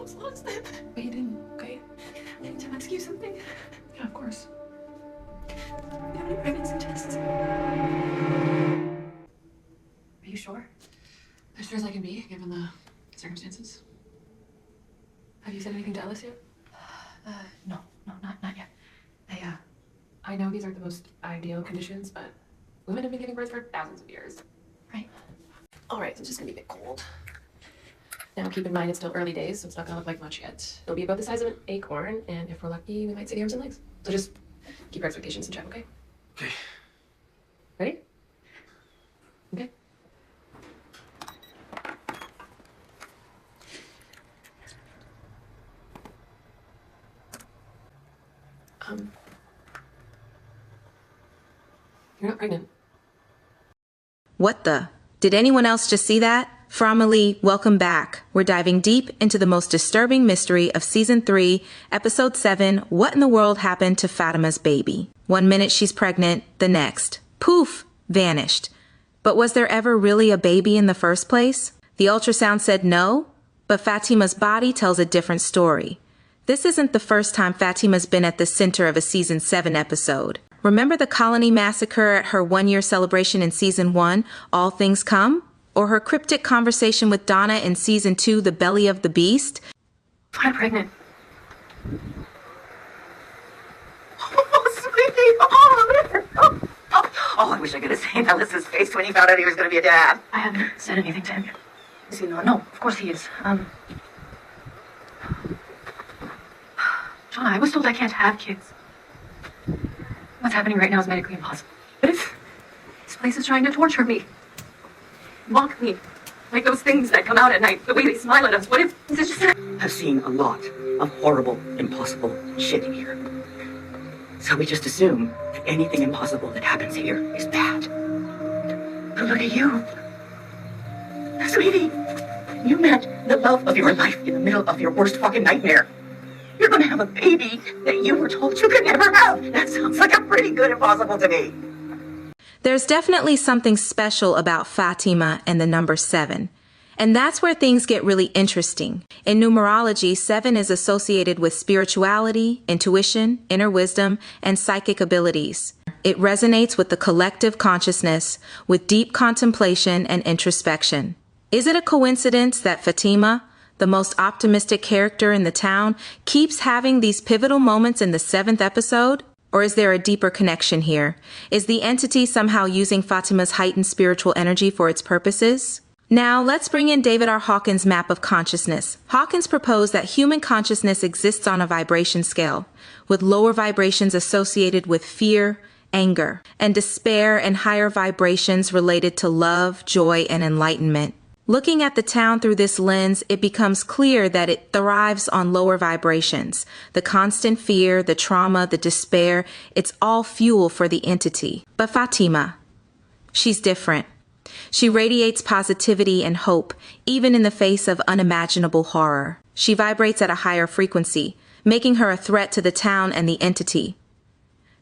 almost lost them. But you didn't, okay? Can I ask you something? Yeah, of course. Do you have any pregnancy tests? Are you sure? As sure as I can be, given the circumstances. Have you said anything to Ellis yet? No, not yet. I know these aren't the most ideal conditions, but women have been giving birth for thousands of years. Right. All right, so it's just gonna be a bit cold. Now keep in mind it's still early days, so it's not gonna look like much yet. It'll be about the size of an acorn, and if we're lucky, we might see the arms and legs. So just keep your expectations in check, okay? Okay. Ready? Okay. You're not pregnant. What the? Did anyone else just see that? Family, welcome back. We're diving deep into the most disturbing mystery of Season 3, Episode 7, What in the World Happened to Fatima's Baby? 1 minute she's pregnant, the next, poof, vanished. But was there ever really a baby in the first place? The ultrasound said no, but Fatima's body tells a different story. This isn't the first time Fatima's been at the center of a Season 7 episode. Remember the colony massacre at her 1-year celebration in Season 1, All Things Come? Or her cryptic conversation with Donna in Season 2, The Belly of the Beast? I'm pregnant. Oh, sweetie! Oh, I wish I could have seen Ellis's face when he found out he was going to be a dad. I haven't said anything to him. Is he not? No, of course he is. John, I was told I can't have kids. What's happening right now is medically impossible. But if this place is trying to torture me, mock me, like those things that come out at night, the way they smile at us, what if this is just... I've seen a lot of horrible, impossible shit in here. So we just assume that anything impossible that happens here is bad. But look at you. Sweetie, you met the love of your life in the middle of your worst fucking nightmare. You're gonna have a baby that you were told you could never have. That sounds like a pretty good impossible to me. There's definitely something special about Fatima and the number 7. And that's where things get really interesting. In numerology, 7 is associated with spirituality, intuition, inner wisdom, and psychic abilities. It resonates with the collective consciousness, with deep contemplation and introspection. Is it a coincidence that Fatima, the most optimistic character in the town, keeps having these pivotal moments in the 7th episode? Or is there a deeper connection here? Is the entity somehow using Fatima's heightened spiritual energy for its purposes? Now, let's bring in David R. Hawkins' map of consciousness. Hawkins proposed that human consciousness exists on a vibration scale, with lower vibrations associated with fear, anger, and despair, and higher vibrations related to love, joy, and enlightenment. Looking at the town through this lens, it becomes clear that it thrives on lower vibrations. The constant fear, the trauma, the despair, it's all fuel for the entity. But Fatima, she's different. She radiates positivity and hope, even in the face of unimaginable horror. She vibrates at a higher frequency, making her a threat to the town and the entity.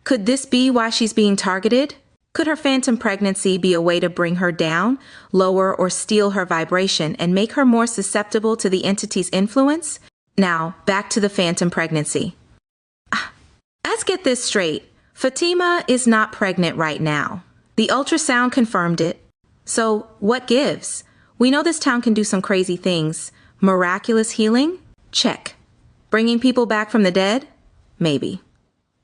Could this be why she's being targeted? Could her phantom pregnancy be a way to bring her down, lower or steal her vibration, and make her more susceptible to the entity's influence? Now, back to the phantom pregnancy. Let's get this straight. Fatima is not pregnant right now. The ultrasound confirmed it. So, what gives? We know this town can do some crazy things. Miraculous healing? Check. Bringing people back from the dead? Maybe.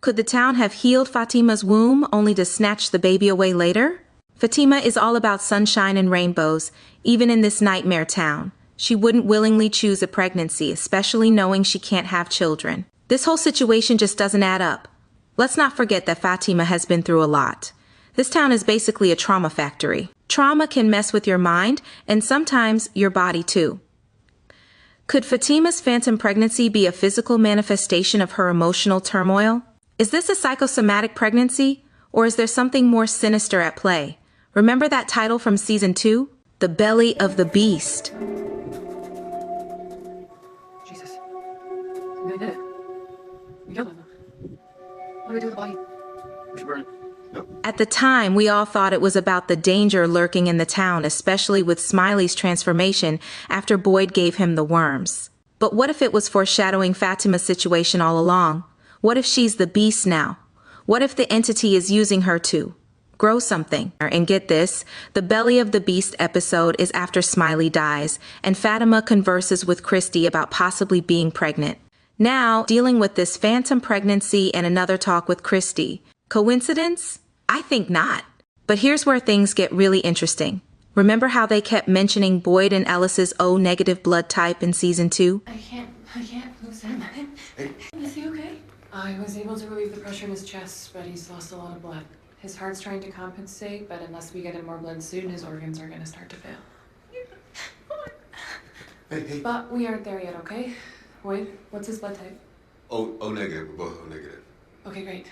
Could the town have healed Fatima's womb only to snatch the baby away later? Fatima is all about sunshine and rainbows, even in this nightmare town. She wouldn't willingly choose a pregnancy, especially knowing she can't have children. This whole situation just doesn't add up. Let's not forget that Fatima has been through a lot. This town is basically a trauma factory. Trauma can mess with your mind, and sometimes your body too. Could Fatima's phantom pregnancy be a physical manifestation of her emotional turmoil? Is this a psychosomatic pregnancy, or is there something more sinister at play? Remember that title from Season 2? The Belly of the Beast. Jesus. You really did it. You killed him. What do we do with the body? We should burn it. No. At the time, we all thought it was about the danger lurking in the town, especially with Smiley's transformation after Boyd gave him the worms. But what if it was foreshadowing Fatima's situation all along? What if she's the beast now? What if the entity is using her to grow something? And get this, the Belly of the Beast episode is after Smiley dies, and Fatima converses with Christy about possibly being pregnant. Now, dealing with this phantom pregnancy and another talk with Christy. Coincidence? I think not. But here's where things get really interesting. Remember how they kept mentioning Boyd and Ellis's O-negative blood type in season 2? I can't lose him. Is he okay? I was able to relieve the pressure in his chest, but he's lost a lot of blood. His heart's trying to compensate, but unless we get him more blood soon, his organs are gonna start to fail. Hey. But we aren't there yet, okay? Boyd, what's his blood type? O negative. We're both O negative. Okay, great.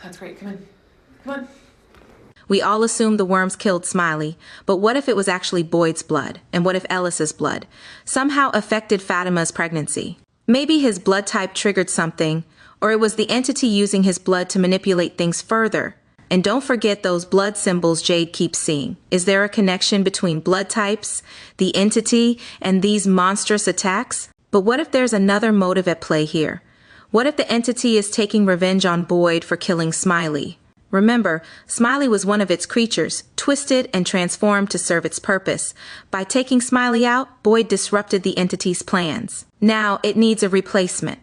That's great. Come in. Come on. We all assumed the worms killed Smiley, but what if it was actually Boyd's blood? And what if Ellis's blood somehow affected Fatima's pregnancy? Maybe his blood type triggered something, or it was the entity using his blood to manipulate things further. And don't forget those blood symbols Jade keeps seeing. Is there a connection between blood types, the entity, and these monstrous attacks? But what if there's another motive at play here? What if the entity is taking revenge on Boyd for killing Smiley? Remember, Smiley was one of its creatures, twisted and transformed to serve its purpose. By taking Smiley out, Boyd disrupted the entity's plans. Now it needs a replacement.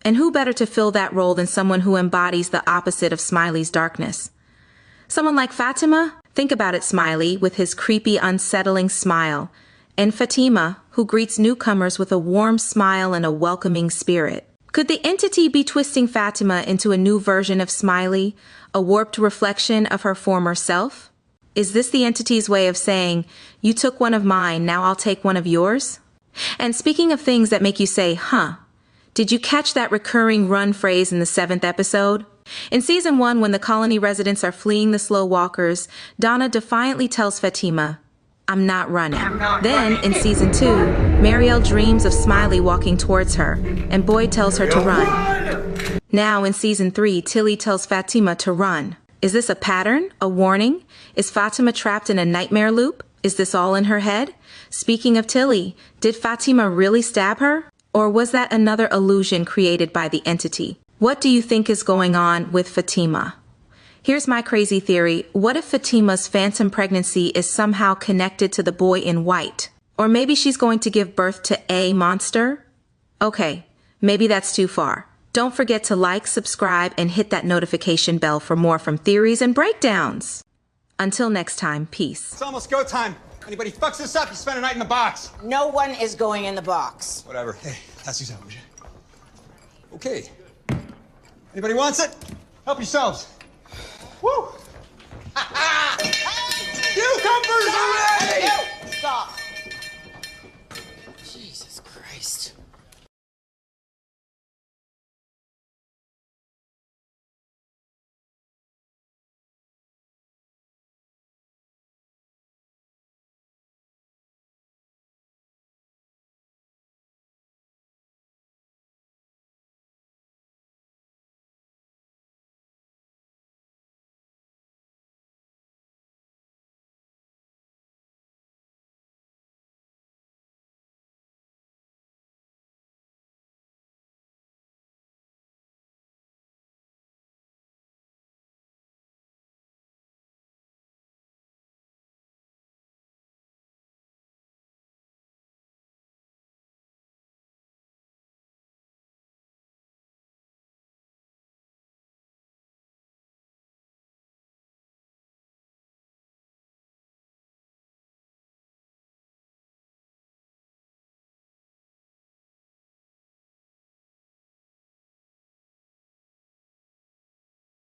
And who better to fill that role than someone who embodies the opposite of Smiley's darkness? Someone like Fatima? Think about it, Smiley, with his creepy, unsettling smile. And Fatima, who greets newcomers with a warm smile and a welcoming spirit. Could the entity be twisting Fatima into a new version of Smiley, a warped reflection of her former self? Is this the entity's way of saying, you took one of mine, now I'll take one of yours? And speaking of things that make you say, huh, did you catch that recurring run phrase in the 7th episode? In season 1, when the colony residents are fleeing the slow walkers, Donna defiantly tells Fatima, I'm not running. Then, in season 2, Marielle dreams of Smiley walking towards her, and Boyd tells her to run. Now, in season 3, Tilly tells Fatima to run. Is this a pattern? A warning? Is Fatima trapped in a nightmare loop? Is this all in her head? Speaking of Tilly, did Fatima really stab her? Or was that another illusion created by the entity? What do you think is going on with Fatima? Here's my crazy theory. What if Fatima's phantom pregnancy is somehow connected to the boy in white? Or maybe she's going to give birth to a monster? Okay, maybe that's too far. Don't forget to like, subscribe, and hit that notification bell for more from Theories and Breakdowns. Until next time, peace. It's almost go time. Anybody fucks this up, you spend a night in the box. No one is going in the box. Whatever. Hey, pass these out, would you? Okay. Anybody wants it? Help yourselves. Woo! Newcomers are ready! Stop.